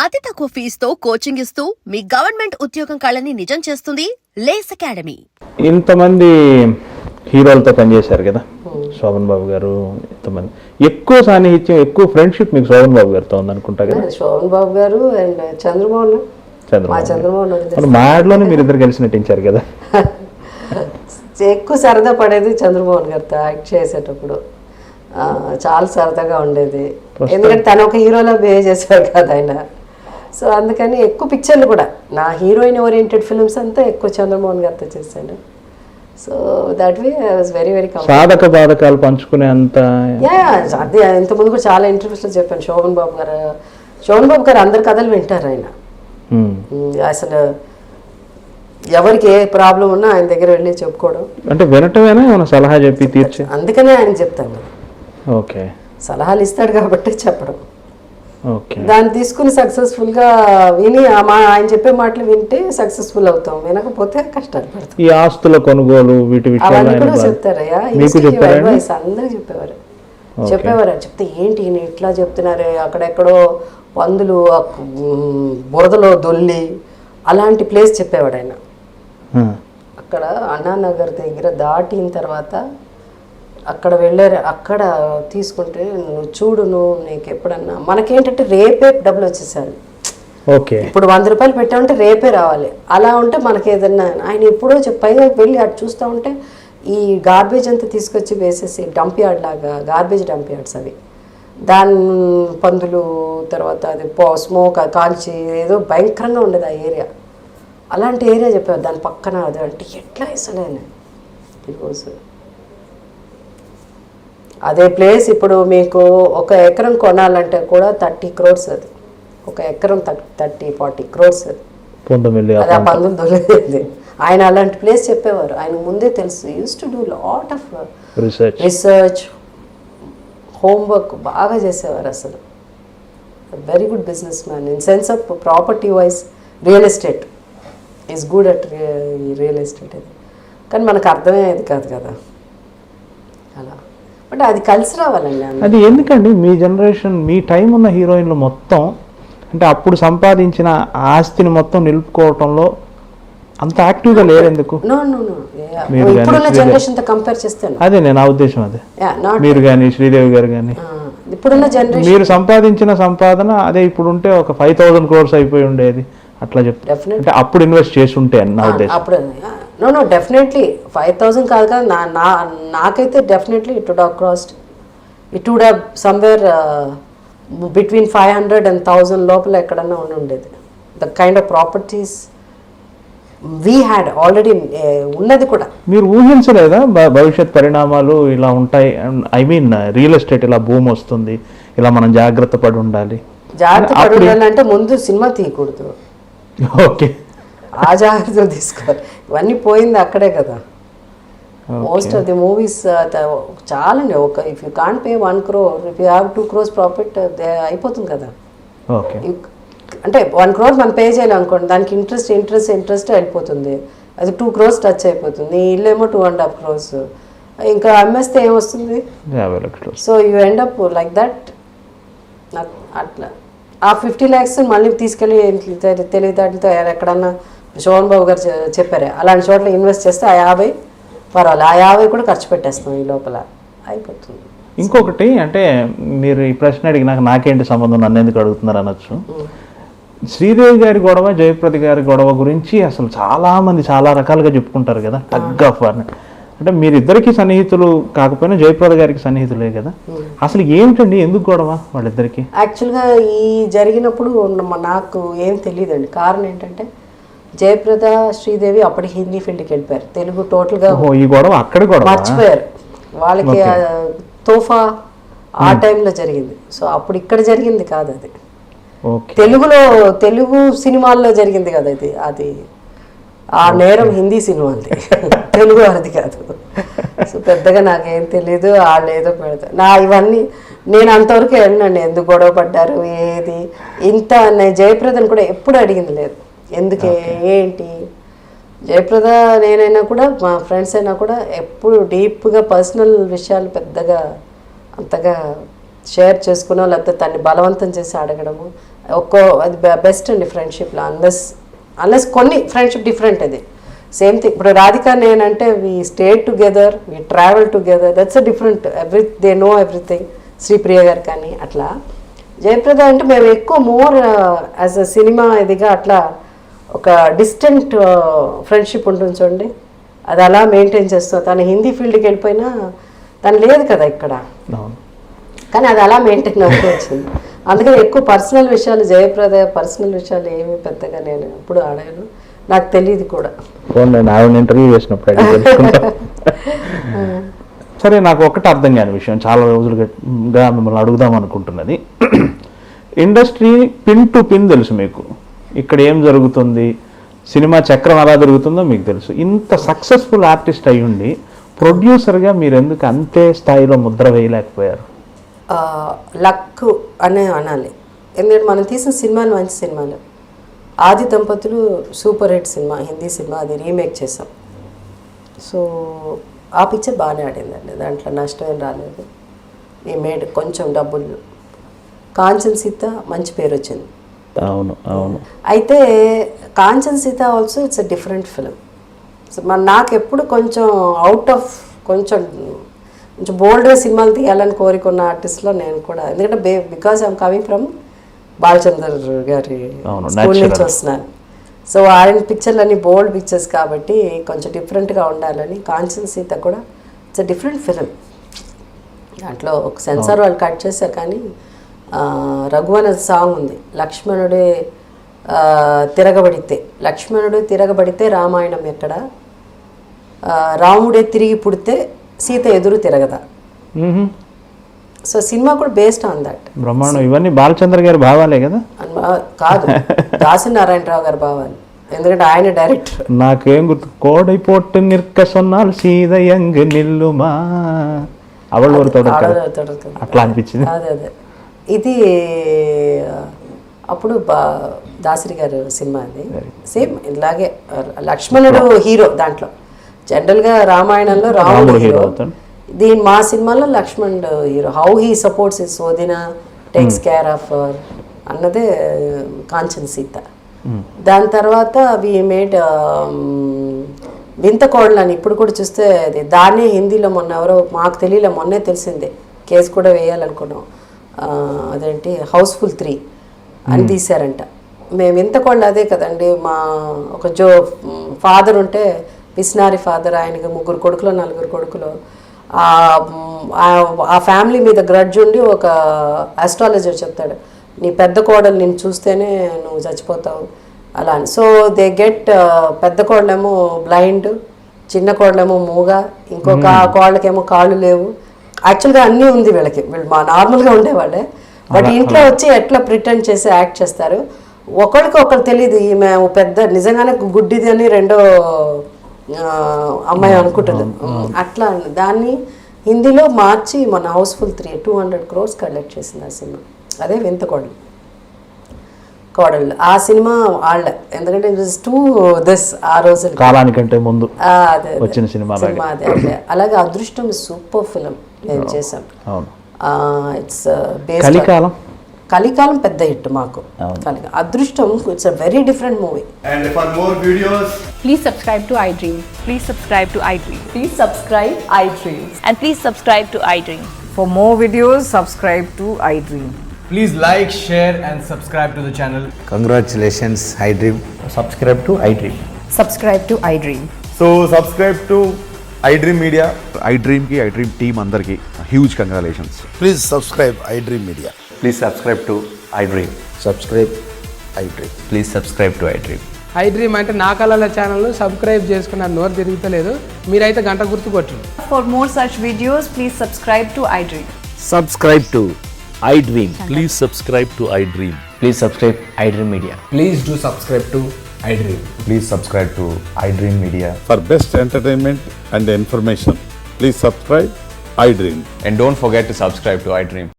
అతి తక్కువ ఫీజుతో కోచింగ్ ఇస్తూ మీ గవర్నమెంట్ ఉద్యోగం కళని నిజం చేస్తుంది లేస్ అకాడమీ. ఇంతమంది హీరోలతో పనిచేశారు కదా, శోభన్ బాబు గారు, ఇంతమంది ఎక్కువ సాన్నిహిత్యం, ఎక్కువ ఫ్రెండ్షిప్ మీకు శోభన్ బాబు గారితో ఉందనుకుంటా కదా? శోభన్ బాబు గారు అండ్ చంద్రమోహన్ మాడ్లోనే మీరు ఇద్దరు కలిసి నటించారు కదా. ఎక్కువ సరదా పడేది చంద్రమోహన్ గారితో యాక్ట్ చేసేటప్పుడు. చాలా సరదాగా ఉండేది, ఎందుకంటే తను ఒక హీరోలా బిహేవ్ చేసేవారు కదా ఆయన. సో అందుకని ఎక్కువ పిక్చర్లు కూడా నా హీరోయిన్ ఓరియంటెడ్ ఫిల్మ్స్ అంతా ఎక్కువ చంద్రమోహన్ గారితో చేశాను. So that way I was very very సాధక బాధకాలు పంచుకునే అంత. అదే ఇంతకుముందు కూడా చాలా ఇంటర్వ్యూస్లో చెప్పాను. శోభన్ బాబు గారు అందరి కథలు వింటారు ఆయన. అసలు ఎవరికి ఏ ప్రాబ్లం ఉన్నా ఆయన దగ్గర వెళ్ళి చెప్పుకోవడం అంటే వినటమేనా, ఏమైనా సలహా చెప్పి తీర్చి? అందుకనే ఆయన చెప్తాను. ఓకే, సలహాలు ఇస్తాడు కాబట్టి చెప్పడం. ఓకే, దాన్ని తీసుకుని సక్సెస్ఫుల్గా విని ఆయన చెప్పే మాటలు వింటే సక్సెస్ఫుల్ అవుతాం, వినకపోతే కష్టాలు పడతాం. ఈ ఆస్తుల కొనుగోలు వీటి అవన్నీ కూడా చెప్తారయ్యా, అందరూ చెప్పేవారు. చెప్తే ఏంటి ఇట్లా చెప్తున్నారు, అక్కడెక్కడో పందులు బురదలో దొల్లి అలాంటి ప్లేస్ చెప్పేవాడు ఆయన. అక్కడ అన్నానగర్ దగ్గర దాటిన తర్వాత అక్కడ వెళ్ళారు. అక్కడ తీసుకుంటే నువ్వు చూడు, నీకు ఎప్పుడన్నా మనకేంటంటే రేపే డబ్బులు వచ్చేసారు. ఓకే, ఇప్పుడు 100 రూపాయలు పెట్టామంటే రేపే రావాలి. అలా ఉంటే మనకి ఏదన్నా ఆయన ఎప్పుడో పైగా వెళ్ళి అటు చూస్తూ ఉంటే ఈ గార్బేజ్ అంతా తీసుకొచ్చి వేసేసి డంప్ యార్డ్ లాగా, గార్బేజ్ డంప్ యార్డ్స్ అవి, దాని పందులు తర్వాత అది స్మోక్ కాల్చి ఏదో భయంకరంగా ఉండేది ఆ ఏరియా. అలాంటి ఏరియా చెప్పారు. దాని పక్కన అది అంటే ఎట్లా వేసలేను ఈరోజు అదే ప్లేస్. ఇప్పుడు మీకు 1 ఎకరం కొనాలంటే కూడా 30 crores అది. 1 ఎకరం 30-40 crores అది. అది ఆ పందులు దొరికింది. ఆయన అలాంటి ప్లేస్ చెప్పేవారు. ఆయన ముందే తెలుసు. Use to do lot of research, homework బాగా చేసేవారు. అసలు very good business man in sense of property wise. Real estate is good at real estate అది. కానీ మనకు అర్థమయ్యేది కాదు కదా అలా. బట్ అది కలిసి రావాలండి. అది ఎందుకండి మీ జనరేషన్, మీ టైం ఉన్న హీరోయిన్లు మొత్తం అంటే అప్పుడు సంపాదించిన ఆస్తిని మొత్తం నిలుపుకోవటంలో అంత యాక్టివ్గా లేరు ఎందుకు? ఇప్పుడున్న జనరేషన్ తో కంపేర్ చేస్తాను. అదే నేను ఆ ఉద్దేశం. అదే మీరు కానీ శ్రీదేవి గారు కానీ ఇప్పుడున్న జనరేషన్ మీరు సంపాదించిన సంపాదన అదే ఇప్పుడు ఉంటే ఒక 5,000 crores అయిపోయి ఉండేది అట్లా చెప్తాను. అంటే అప్పుడు ఇన్వెస్ట్ చేసి ఉంటే నా ఉద్దేశం. అప్పుడు నో డెఫినెట్లీ 5,000 కాదు కదా. నాకైతే definitely it would have crossed. It would have somewhere between 500 and 1,000 లోపల ఎక్కడన్నా ఉండేది. The kind of properties we had already ఉన్నది కూడా. మీరు ఊహించలేదా భవిష్యత్ పరిణామాలు ఇలా ఉంటాయి? ఐ మీన్ రియల్ ఎస్టేట్ ఇలా భూమి వస్తుంది, ఇలా మనం జాగ్రత్త పడి ఉండాలి. జాగ్రత్త పడి ఉండాలంటే ముందు సినిమా తీయకూడదు. ఓకే, ఆ జాగ్రత్తలు తీసుకోవాలి. ఇవన్నీ పోయింది అక్కడే కదా. మోస్ట్ ఆఫ్ ది మూవీస్ చాలండి. If you can't pay 1 crore, if you have 2 crores profit అయిపోతుంది కదా. ఓకే, అంటే 1 crore మనం పే చేయాలి అనుకోండి, దానికి ఇంట్రెస్ట్ వెళ్ళిపోతుంది. అది 2 crores టచ్ అయిపోతుంది. ఇల్లు ఏమో 2.5 crores. ఇంకా అమ్మేస్తే ఏమొస్తుంది? So you end up like that. అట్లా ఆ 50 lakhs మళ్ళీ తీసుకెళ్ళి తెలివితేటలతో ఎక్కడన్నా శోభన్ బాబు గారు చెప్పారే అలాంటి చోట్ల ఇన్వెస్ట్ చేస్తే ఆ 50 పర్వాలేదు, ఆ 50 కూడా ఖర్చు పెట్టేస్తాం ఈ లోపల, అయిపోతుంది. ఇంకొకటి అంటే మీరు ఈ ప్రశ్న అడిగినాక నాకేంటి సంబంధం, నన్ను ఎందుకు అడుగుతున్నారు అనొచ్చు. శ్రీదేవి గారి గొడవ, జయప్రద గారి గొడవ గురించి అసలు చాలా మంది చాలా రకాలుగా చెప్పుకుంటారు కదా. టగ్ ఆఫ్ వార్ అంటే మీరిద్దరికి సన్నిహితులు కాకపోయినా జయప్రద గారికి సన్నిహితులే కదా. అసలు ఏమిటండి, ఎందుకు గొడవ వాళ్ళిద్దరికి? యాక్చువల్గా ఈ జరిగినప్పుడు నాకు ఏం తెలియదండి. కారణం ఏంటంటే జయప్రద, శ్రీదేవి అప్పటికి హిందీ ఫీల్డ్కి వెళ్ళిపోయారు. తెలుగు టోటల్గా ఈ గొడవ అక్కడ గొడవ మర్చిపోయారు. వాళ్ళకి తోఫా ఆ టైంలో జరిగింది. సో అప్పుడు ఇక్కడ జరిగింది కాదు అది, తెలుగు సినిమాల్లో జరిగింది కదా ఇది. అది ఆ నేరం హిందీ సినిమాది, తెలుగు అది కాదు. సో పెద్దగా నాకేం తెలీదు. వాళ్ళు ఏదో పెడతారు ఇవన్నీ నేను అంతవరకు వెళ్ళినండి. ఎందుకు గొడవ పడ్డారు ఏది ఇంత. నేను జయప్రదను కూడా ఎప్పుడు అడిగింది లేదు ఎందుకే ఏంటి. జయప్రద నేనైనా కూడా మా ఫ్రెండ్స్ అయినా కూడా ఎప్పుడు డీప్గా పర్సనల్ విషయాలు పెద్దగా అంతగా షేర్ చేసుకున్నా లేకపోతే తన్ని బలవంతం చేసి అడగడము అది బెస్ట్ అండి ఫ్రెండ్షిప్లో, అన్లెస్ కొన్ని ఫ్రెండ్షిప్ డిఫరెంట్ అది. సేమ్ థింగ్ ఇప్పుడు రాధిక నేనంటే we stay together, we travel together, that's a different. They know everything. Sripriya గారు కానీ అట్లా. జయప్రద అంటే మేము ఎక్కువ మోర్ యాజ్ అ సినిమా ఇదిగా అట్లా ఒక డిస్టెంట్ ఫ్రెండ్షిప్ ఉంటుంది చూడండి, అది అలా మెయింటైన్ చేస్తాం. తను హిందీ ఫీల్డ్కి వెళ్ళిపోయినా తను లేదు కదా ఇక్కడ, కానీ అది అలా మెయింటైన్ అవుతూ వచ్చింది. అందుకని ఎక్కువ పర్సనల్ విషయాలు, జయప్రద పర్సనల్ విషయాలు ఏమీ పెద్దగా నేను ఎప్పుడు అడగను, నాకు తెలియదు కూడా. ఇంటర్వ్యూ చేసినప్పుడు సరే, నాకు ఒకటి అర్థం కాని విషయం, చాలా రోజులుగా మిమ్మల్ని అడుగుదాం అనుకుంటున్నది. ఇండస్ట్రీ పిన్ టు పిన్ తెలుసు మీకు, ఇక్కడ ఏం జరుగుతుంది, సినిమా చక్రం ఎలా జరుగుతుందో మీకు తెలుసు. ఇంత సక్సెస్ఫుల్ ఆర్టిస్ట్ అయ్యుండి ప్రొడ్యూసర్గా మీరు ఎందుకు అంతే స్థాయిలో ముద్ర వేయలేకపోయారు? లక్ అనే అనాలి. ఎందుకంటే మనం తీసిన సినిమాలు మంచి సినిమాలు. ఆది దంపతులు super hit cinema, Hindi cinema, అది రీమేక్ చేసాం. సో ఆ పిక్చర్ బాగానే ఆడిందండి, దాంట్లో నష్టం ఏం రాలేదు. ఈ మేడ్ కొంచెం డబ్బులు. కాంచన్ సీత మంచి పేరు వచ్చింది. అవును అవును. అయితే Kanchan Sita also it's a different film. So నాకు ఎప్పుడు కొంచెం అవుట్ ఆఫ్ కొంచెం బోల్డ్గా సినిమాలు తీయాలని కోరుకున్న ఆర్టిస్ట్లో నేను కూడా. ఎందుకంటే because I'm coming from Balachander గారి స్కూల్ నుంచి వస్తున్నాను. సో ఆయన పిక్చర్లు అన్ని బోల్డ్ పిక్చర్స్ కాబట్టి కొంచెం డిఫరెంట్గా ఉండాలని. కాంచన్ సీత కూడా ఇట్స్ అ డిఫరెంట్ ఫిలిం. దాంట్లో ఒక సెన్సార్ వాళ్ళు కట్ చేశారు, కానీ రఘువన సాంగ్ ఉంది, లక్ష్మణుడే తిరగబడితే, లక్ష్మణుడు తిరగబడితే రామాయణం ఎక్కడ, రాముడే తిరిగి పుడితే సీత ఎదురు తిరగదా. సో సినిమా కూడా బేస్డ్ ఆన్ దట్. బ్రహ్మాండం. ఇవన్నీ బాలచంద్ర గారి భావాలే కదా? కాదు, దాసి నారాయణరావు గారి భావాలు, ఎందుకంటే ఆయన డైరెక్టర్. నాకేం గుర్తు, కోడై పోట్టు నిర్క సొన్నాలు సీదయంగ్ నిల్లుమా అవళ్ళు అట్లా అనిపించింది. అదే అదే ఇది అప్పుడు దాసరి గారు సినిమా అది. సేమ్ ఇలాగే లక్ష్మణుడు హీరో దాంట్లో. జనరల్గా రామాయణంలో రాముడు హీరో, మా సినిమాలో లక్ష్మణుడు hero. How he supports his వదిన, టేక్స్ కేర్ ఆఫ్ అన్నదే కాంచన్ సీత. దాని తర్వాత వి మేడ్ వింత కోడలని. ఇప్పుడు కూడా చూస్తే అది దాన్నే హిందీలో మొన్న ఎవరో మాకు తెలియలే, మొన్నే తెలిసిందే, కేసు కూడా వేయాలనుకున్నాం. అదేంటి హౌస్ఫుల్ 3 అని తీశారంట. మేము వింత కోళ్ళు అదే కదండి. మా ఒక ఫాదర్ ఉంటే పిస్నారి ఫాదర్, ఆయనకి 3 కొడుకులు 4 కొడుకులు. ఆ ఫ్యామిలీ మీద గ్రడ్జ్ ఉండి ఒక ఆస్ట్రాలజర్ చెప్తాడు, నీ పెద్ద కోడలు నేను చూస్తేనే నువ్వు చచ్చిపోతావు అలా అని. సో దే గెట్ పెద్ద కోడలేమో బ్లైండ్, చిన్న కోడలేమో మూగ, ఇంకొక కోళ్ళకేమో కాళ్ళు లేవు. యాక్చువల్గా అన్నీ ఉంది వీళ్ళకి, వీళ్ళు మా నార్మల్గా ఉండేవాళ్ళే. బట్ ఇంట్లో వచ్చి ఎట్లా ప్రిటెండ్ చేసి యాక్ట్ చేస్తారు. ఒకరికి ఒకరు తెలియదు, ఈమె పెద్ద నిజంగానే గుడ్డిది అని రెండో అమ్మాయి అనుకుంటుంది. అట్లా దాన్ని హిందీలో మార్చి మన హౌస్ఫుల్ 3 200 crores కలెక్ట్ చేసింది ఆ సినిమా. అదే వింత కోడళ్ళు ఆ సినిమా వాళ్ళ. ఎందుకంటే ఇట్ వాజ్ టు దిస్ ఆ రోజు కాలానికంటే ముందు వచ్చిన సినిమా అదే. అలాగే అదృష్టం సూపర్ ఫిలిం మేము చేసాం. ఇట్స్ బేస్డ్ కలికాలం పెద్ద హిట్ మాకు. అదృష్టం it's a very different movie. And for more videos, please subscribe to iDream. Please subscribe to iDream. Please subscribe iDream. And please subscribe to iDream. For more videos, subscribe to iDream. please like, share and subscribe to the channel. Congratulations, iDream. Subscribe to iDream. Subscribe to iDream. So subscribe to iDream Media. iDream ki iDream team andarki huge congratulations. Please subscribe iDream Media. Please subscribe to iDream. Subscribe iDream. Please subscribe to iDream. iDream అంటే నా కళల channel subscribe చేసుకున్న నోరు తిరుగుతలేదు, మీరైతే గంట గుర్తు కొట్టండి. For more such videos, please subscribe to iDream. Subscribe to iDream. Please subscribe to iDream. Please subscribe iDream Media. Please do subscribe to iDream. Please subscribe to iDream Media. For best entertainment and information, please subscribe iDream. And don't forget to subscribe to iDream.